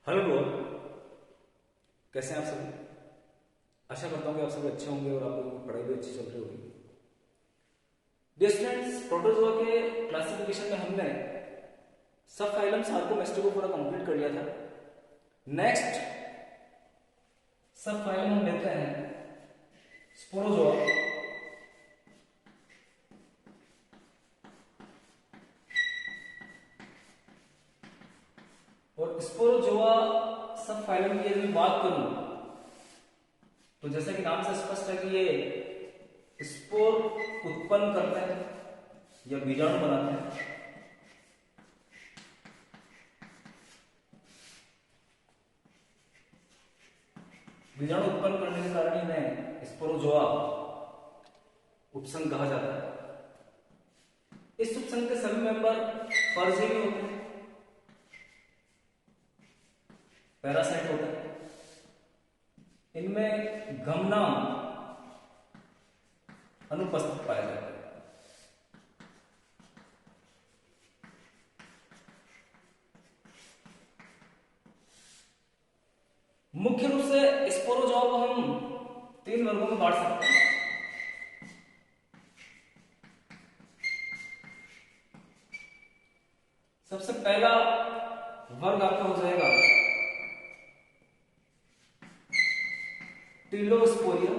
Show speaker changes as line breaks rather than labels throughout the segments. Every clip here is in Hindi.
Hello bro. कैसे हैं आप सभी। आशा करता हूँ कि आप सभी अच्छे होंगे और आप लोगों की पढ़ाई भी अच्छी चल रही होगी। डियर स्टूडेंट्स, प्रोटोजोआ के क्लासिफिकेशन में हमने सब फाइलम सार्कोमेस्टी को पूरा कंप्लीट कर लिया था। नेक्स्ट सब फाइलम हम लेते हैं स्पोरोजोआ। और स्पोरोजोआ सब फाइलम की यदि बात करूं तो जैसा कि नाम से स्पष्ट है कि ये स्पोर उत्पन्न करते हैं या बीजाणु बनाते हैं। बीजाणु उत्पन्न करने के कारण इन्हें स्पोरोजोआ उपसंघ कहा जाता है। इस उपसंघ के सभी मेंबर परजीवी होते हैं, पैरासाइट होते हैं। इनमें गमनाम अनुपस्थित पाया जाता है। मुख्य रूप से स्पोरोजोआ को हम 3 वर्गों में बांट सकते हैं। सबसे पहला वर्ग आपका हो जाएगा टिलोस्पोरिया।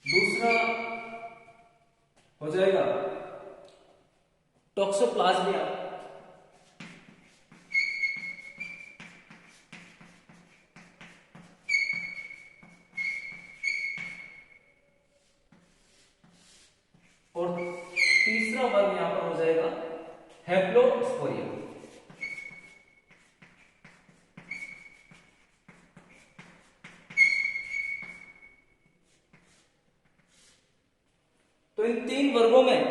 दूसरा हो जाएगा टॉक्सोप्लाज्मिया। और तीसरा वर्ग यहां पर हो जाएगा हेप्लोस्पोरिया। तो इन 3 वर्गों में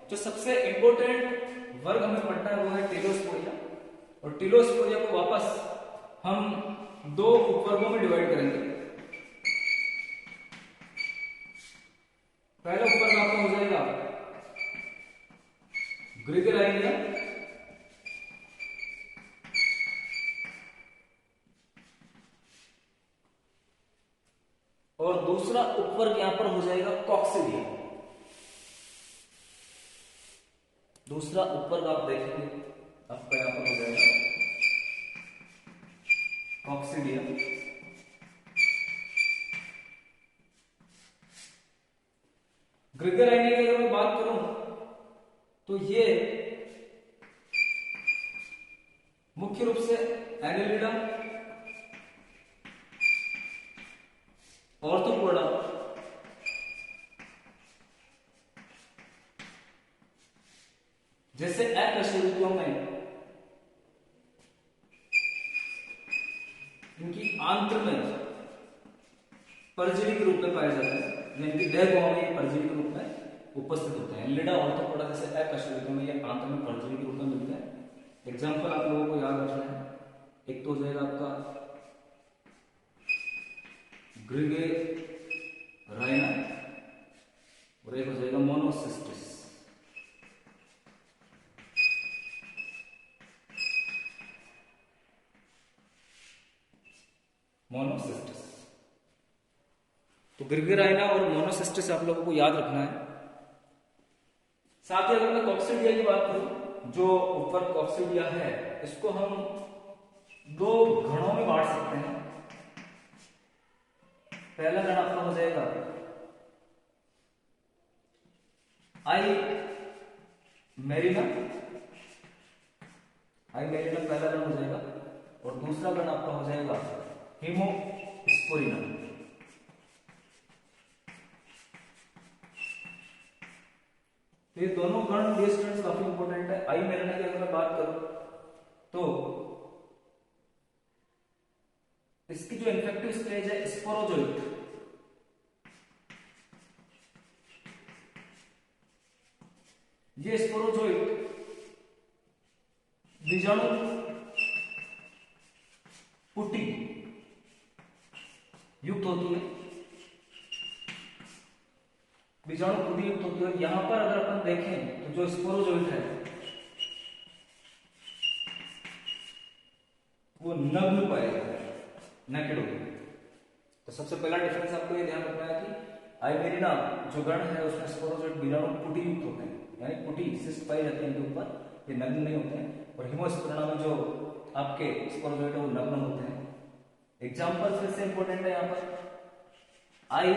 जो सबसे इंपॉर्टेंट वर्ग हमें पढ़ना है वो है टिलोस्पोरिया। और टिलोस्पोरिया को वापस हम 2 उपवर्गों में डिवाइड करेंगे। पहला उपवर्ग आपका हो जाएगा ग्रिगेराइनिया। और दूसरा उपवर्ग यहां पर हो जाएगा कॉक्सिडिया। दूसरा उपवर्ग आप देखेंगे आपका यहां पर हो जाएगा कॉक्सिडिया। ग्रिगेराइनिया की अगर मैं बात करूं तो ये मुख्य रूप से एनेलिडा, ऑर्थोपोडा जैसे अकशेरुकियों में इनकी आंत्र में परजीवी के रूप में पाया जाता है, यानी कि देह गुहा में परजीवी के रूप में उपस्थित होते हैं। एनेलिडा, ऑर्थोपोडा जैसे अकशेरुकियों में ये आंत्र में परजीवी के रूप में मिलते हैं। एग्जाम्पल आप लोगों को याद रखना है। एक तो हो जाएगा आपका ग्रिगेराइना और एक हो जाएगा मोनोसिस्टिस। मोनोसिस्टिस तो ग्रिगेराइना और मोनोसिस्टिस आप लोगों को याद रखना है। साथ ही अगर मैं कॉक्सिडिया की बात करूं, जो ऊपर कॉक्सिडिया है इसको हम 2 गणों में बांट सकते हैं। पहला गण आपका हो जाएगा आई मेरिना। आई मेरिना पहला गण हो जाएगा। और दूसरा गण आपका हो जाएगा हीमोस्पोरिना। तो ये दोनों गण डियर स्टूडेंट्स काफी इंपॉर्टेंट है। आई मेरिना की अगर मैं बात करूं तो इसकी जो इन्फेक्टिव स्टेज है स्पोरोजोइट, ये स्पोरोजोइट बीजाणु पुटी युक्त होती है। बीजाणु खुद होती है। यहां पर अगर अपन देखें तो जो स्पोरोजोइट है वो नग्न पाया जाता है, नेकेड होता है। तो सबसे पहला डिफरेंस आपको ये ध्यान रखना है कि आइमेरिना जो गण है उसमें स्पोरोजोइट बीजाणु पुटी युक्त होते हैं, यानी पुटी सिस्ट पाई जाती है इनके ऊपर, ये नग्न नहीं होते हैं। और हिमोस्पिरुलिना में जो आपके स्पोरोजोइट है वो नग्न होते हैं। एग्जाम्पल फिर से इंपॉर्टेंट है यहाँ पर, आई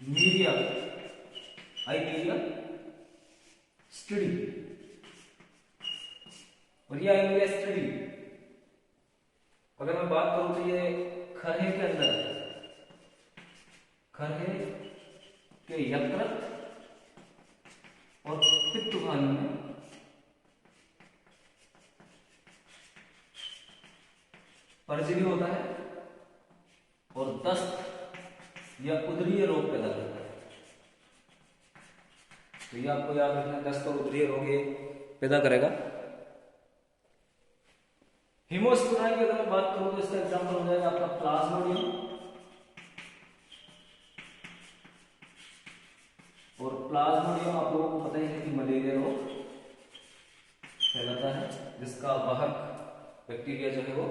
मीडिया स्टडी और ये आई मीडिया स्टडी। अगर मैं बात करूं तो ये खरहे के अंदर, खरहे के यकृत और पित्तवाहिनी में परजीवी होता है और दस्त या उदरीय रोग पैदा करता है। तो ये आपको याद रखना है, दस्त और उदरीय रोग ये पैदा करेगा। हिमोस्पिरुलिना की अगर मैं बात करूं तो इसका एग्जांपल हो जाएगा आपका प्लाज्मोडियम, और प्लाज्मोडियम आप लोगों को पता ही है कि मलेरिया रोग फैलाता है, जिसका वाहक बैक्टीरिया जो है वो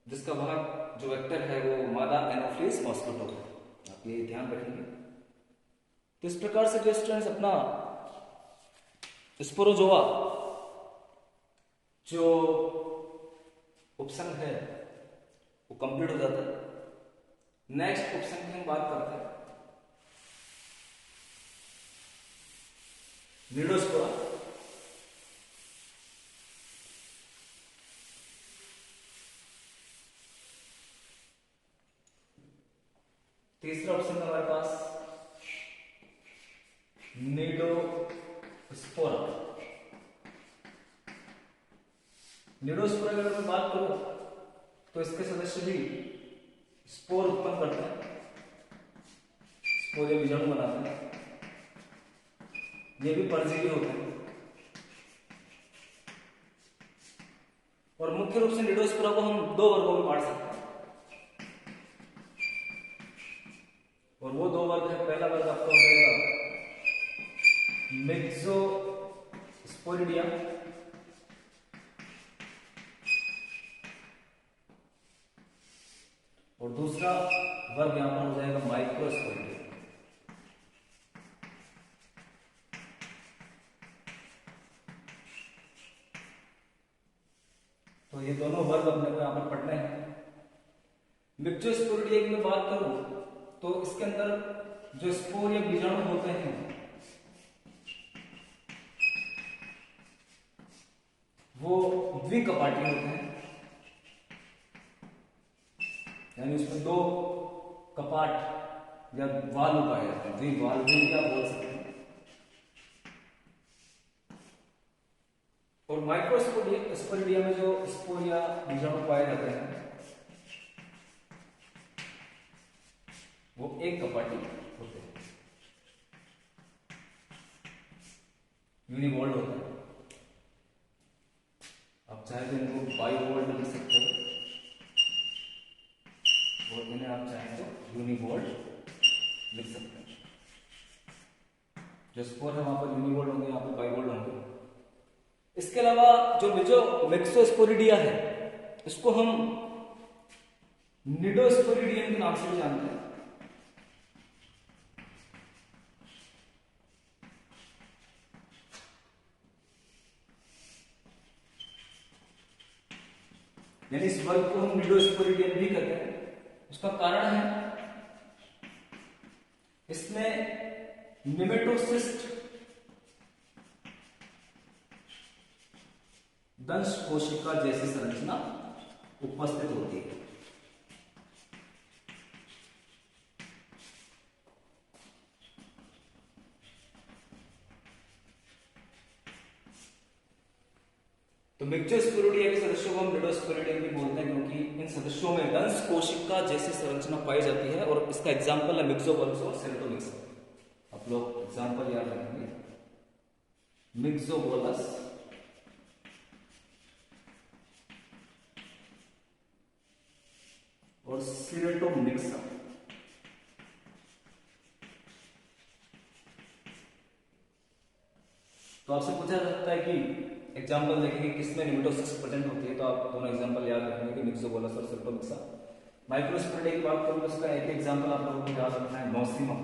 जिसका वाहक जो वेक्टर है वो मादा एनोफिलिस मॉस्किटो है। आप ये ध्यान रखेंगे। तो इस प्रकार से जो स्टूडेंट्स अपना स्पोरोजोआ जो उपसंघ है वो कंप्लीट हो जाता है। नेक्स्ट उपसंघ की हम बात करते हैं निडोस्पोरा। तीसरा ऑप्शन हमारे पास निडोस्पोरा। निडोस्पोरा की अगर मैं बात करूं तो इसके सदस्य भी स्पोर उत्पन्न करते हैं, स्पोर या बीजाणु बनाते हैं, ये भी परजीवी होते हैं। और मुख्य रूप से निडोस्पोरा को हम दो वर्गों में बांट सकते हैं, और वो दो वर्ग है। पहला वर्ग आपका हो जाएगा मिक्सोस्पोरिडिया, और दूसरा वर्ग यहां पर हो जाएगा माइक्रोस्पोरिडिया। तो ये दोनों वर्ग अपने को यहां पर पढ़ने हैं। मिक्सोस्पोरिडिया की मैं बात करूं तो इसके अंदर जो स्पोर या बीजाणु होते हैं वो द्विकपाटी होते हैं, यानी उसमें दो कपाट या वाल्व पाए जाते हैं, द्विवाल्व भी क्या बोल सकते हैं। और माइक्रोस्पोरिडिया में जो स्पोर या बीजाणु पाए जाते हैं वो एक कपाटी होते हैं, यूनिवोल्ड होता है। आप चाहे तो इनको बाइवोल्ड लिख सकते हो और इन्हें आप चाहे तो यूनिवोल्ड लिख सकते हैं। जो स्पोर है वहां पर यूनिवोल्ड होंगे, यहाँ पर बाइवोल्ड होंगे। इसके अलावा जो मिक्सोस्पोरिडिया है इसको हम निडोस्पोरिडियम के नाम से भी जानते हैं। यानी इस वर्ग को हम निडोस्पोरिडियम भी कहते हैं। उसका कारण है इसमें निमेटोसिस्ट दंश कोशिका जैसी संरचना उपस्थित होती है। तो मिक्सोस्पोरिडिया के सदस्यों को हम निडोस्पोरिडियम भी बोलते हैं, क्योंकि इन सदस्यों में दंश कोशिका जैसी संरचना पाई जाती है। और इसका एग्जाम्पल है मिक्सोबोलस और सेरोटोनिक्स। आप लोग एग्जाम्पल याद रखेंगे, मिक्सोबोलस और सेरोटोनिक्स। तो आपसे पूछा जा सकता है कि एग्जाम्पल देखेंगे किसमें निमिटोसिस प्रेजेंट होती है, तो आप दोनों एग्जाम्पल याद रखेंगे कि मिक्सोबोलस और सिप्टोमिक्सा। माइक्रोस्पोरेडिया की बात करूँ तो उसका एक एग्जाम्पल आप लोगों को याद रखना है, नोसिमा।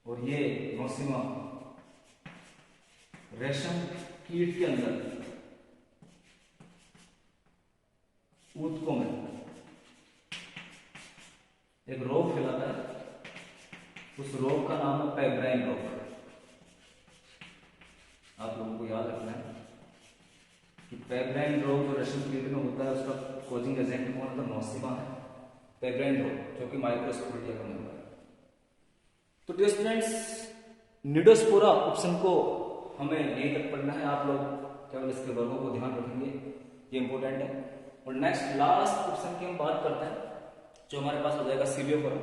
और ये नोसिमा रेशम कीट के अंदर ऊतकों में एक रोग फैलाता है, उस रोग का नाम है पेब्राइन रोग। आप लोगों को याद रखना है कि पेब्राइन रोग जो रेशम कीट में होता है उसका कोजिंग एजेंट कौन है, तो नोसिमा है। पेब्राइन रोग जो कि माइक्रोस्पोरेडिया का मेंबर है। तो डियर स्टूडेंट्स, निडोस्पोरा ऑप्शन को हमें यहीं तक पढ़ना है। आप लोग केवल इसके वर्गों को ध्यान रखेंगे, ये इंपॉर्टेंट है। और नेक्स्ट लास्ट ऑप्शन की हम बात करते हैं, जो हमारे पास हो जाएगा सीलियोफोरा।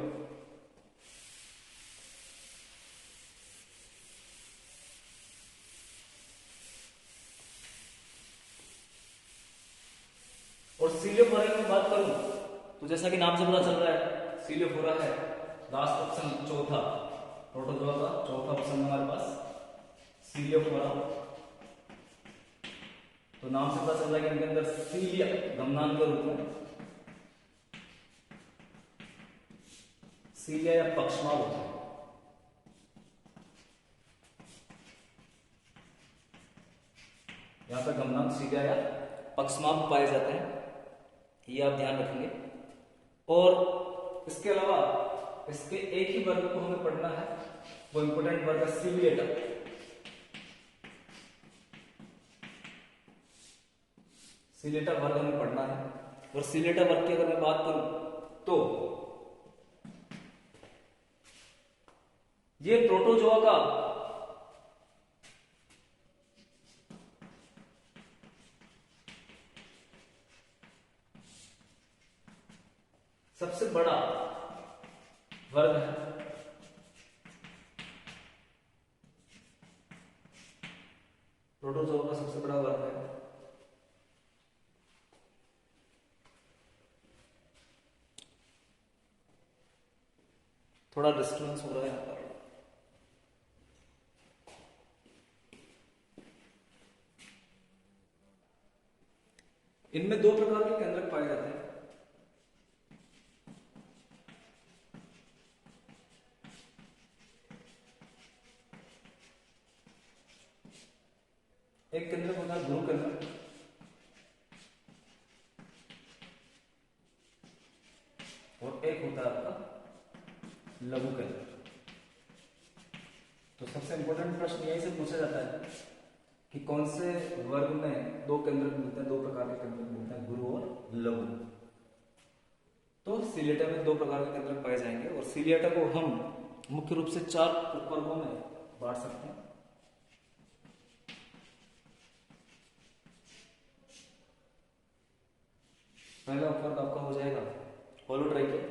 और सीलियोफोरा की मैं बात करूं तो जैसा कि नाम से पता चल रहा है सीलियोफोरा है लास्ट ऑप्शन, चौथा प्रोटोजोआ का चौथा ऑप्शन हमारे पास सीलियोफोरा। तो नाम से पता चल रहा है कि इनके अंदर सीलिया गमनान के रूप में सीलिया या पक्षमाल होता है। यहां पर गमनान सीलिया या पक्षमाल पाए जाते हैं, ये आप ध्यान रखेंगे। और इसके अलावा इसके एक ही वर्ग को हमें पढ़ना है, वो इंपोर्टेंट वर्ग है सीलिएटा। सीलिएटा वर्ग हमें पढ़ना है। और सीलिएटा वर्ग की अगर मैं बात करूं तो ये प्रोटोजोआ का सबसे बड़ा वर्ग है। प्रोटोजोआ का सबसे बड़ा वर्ग है। थोड़ा डिस्टर्बेंस हो रहा है यहां पर। इनमें दो प्रकार के केंद्रक पाए जाते हैं। एक केंद्रक होता है गुरु केंद्रक, और एक होता है आपका लघु केंद्रक। तो सबसे इंपॉर्टेंट प्रश्न यही से पूछा जाता है कि कौन से वर्ग में दो केंद्रक मिलते हैं, दो प्रकार के केंद्रक मिलते हैं, गुरु और लघु। तो सीलिएटा में दो प्रकार के केंद्रक पाए जाएंगे। और सीलिएटा को हम मुख्य रूप से चार उपवर्गों में बांट सकते हैं। पहला उपवर्ग आपका हो जाएगा होलोट्राइकिया,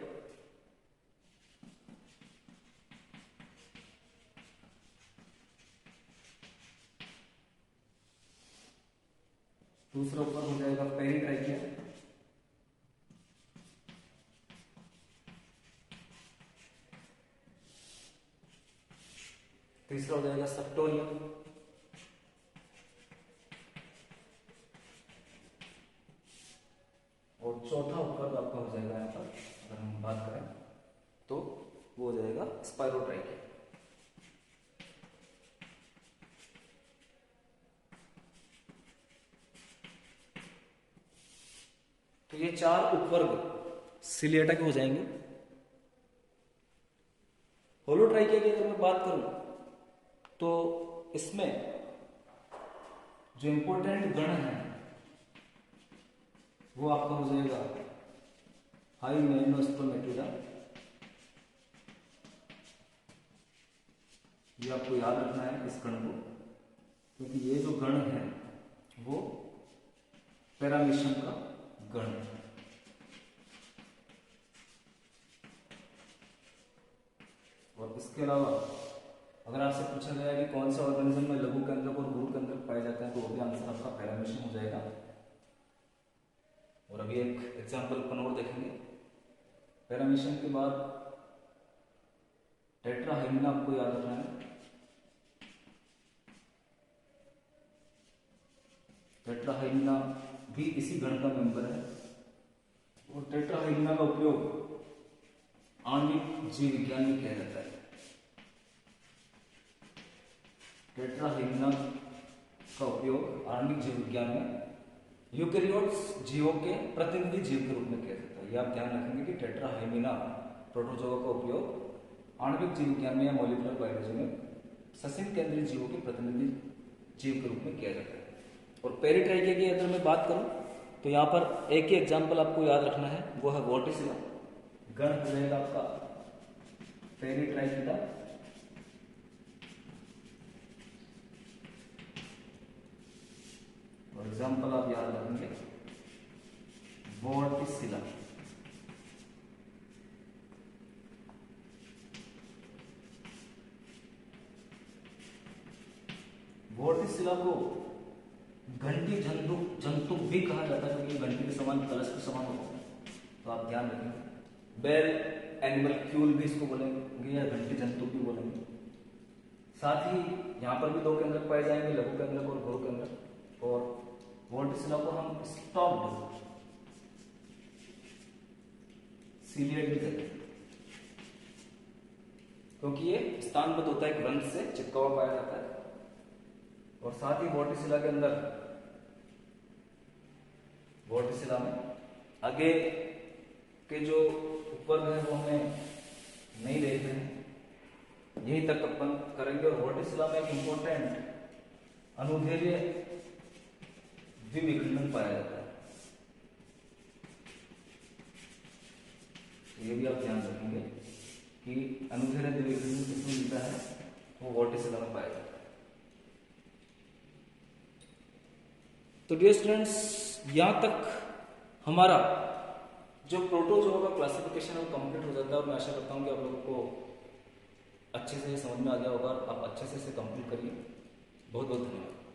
दूसरा उपवर्ग हो जाएगा पेरिट्राइकिया, तीसरा हो जाएगा सेप्टोरिया, और चौथा उपवर्ग आपका हो जाएगा यहाँ पर अगर हम बात करें तो वो हो जाएगा स्पाइरोट्राइकिया। तो ये चार उपवर्ग सीलिएटा के हो जाएंगे। होलोट्राइकिया की अगर मैं बात करूं तो इसमें जो इंपॉर्टेंट गण है वो आपका हो जाएगा हाइमेनोस्पर्मेटिडा। ये आपको याद रखना है इस गण को, क्योंकि ये जो गण है वो पैरामीशियम का गण है। और इसके अलावा अगर आपसे पूछा गया कि कौन सा ऑर्गेनिज्म में लघु केंद्रक और गुरु केंद्रक पाए जाते हैं, तो वो भी आंसर आपका पैरामीशियम हो जाएगा। और अभी एक एग्जाम्पल अपन और देखेंगे। पैरामीशियम के बाद टेट्राहाइमिना आपको याद रखना है। टेट्राहाइमिना भी इसी गण का मेंबर है और टेट्राहाइमिना का उपयोग आणविक जीव विज्ञान में किया जाता है। टेट्राहाइमिना का उपयोग आणविक जीव विज्ञान में यूकेरियोट्स जीवों के प्रतिनिधि जीव के रूप में किया जाता है। यह आप ध्यान रखेंगे कि टेट्राहाइमिना प्रोटोजोआ का उपयोग आणविक जीव विज्ञान में या मॉलिक्यूलर बायोलॉजी में ससिन केंद्रीय जीवों के प्रतिनिधि जीव के रूप में किया जाता है। और पेरिट्राइकिया की अगर मैं बात करूं तो यहाँ पर एक ही एग्जाम्पल आपको याद रखना है, वो है वोर्टिसिला। गण रहेगा आपका पेरिट्राइकिया और एग्जाम्पल आप याद रखेंगे वोर्टिसिला। वोर्टिसिला को घंटी जंतु भी कहा जाता है क्योंकि घंटी के समान कलश के समान होता है, तो आप ध्यान रखेंगे। बेल एनिमल क्यूल भी इसको बोलेंगे या घंटी जंतु भी बोलेंगे। साथ ही यहाँ पर भी दो केंद्रक पाए जाएंगे, लघु केंद्रक और गुरु केंद्रक। और वोर्टिसिला को हम स्टॉक्ड सीलिएट भी कहते हैं क्योंकि ये स्थानबद्ध होता है, एक ग्रंथ से चिपका हुआ पाया जाता है। और साथ ही वोर्टिसिला के अंदर, वोर्टिसिला में आगे के जो उपवर्ग है वो हमें नहीं देखते हैं, यही तक अपन करेंगे। और वोर्टिसिला में एक इंपॉर्टेंट अनुदैर्घ्य द्विविखंडन पाया जाता है, तो ये भी आप ध्यान रखेंगे कि अनुदैर्घ्य द्विविखंडन किसमें मिलता है, वो वोर्टिसिला में पाया जाता है। तो डियर स्टूडेंट्स, यहाँ तक हमारा जो प्रोटोजोआ का क्लासिफिकेशन है वो कंप्लीट हो जाता है और मैं आशा करता हूँ कि आप लोगों को अच्छे से समझ में आ गया होगा और आप अच्छे से इसे कंप्लीट करिए। बहुत बहुत धन्यवाद।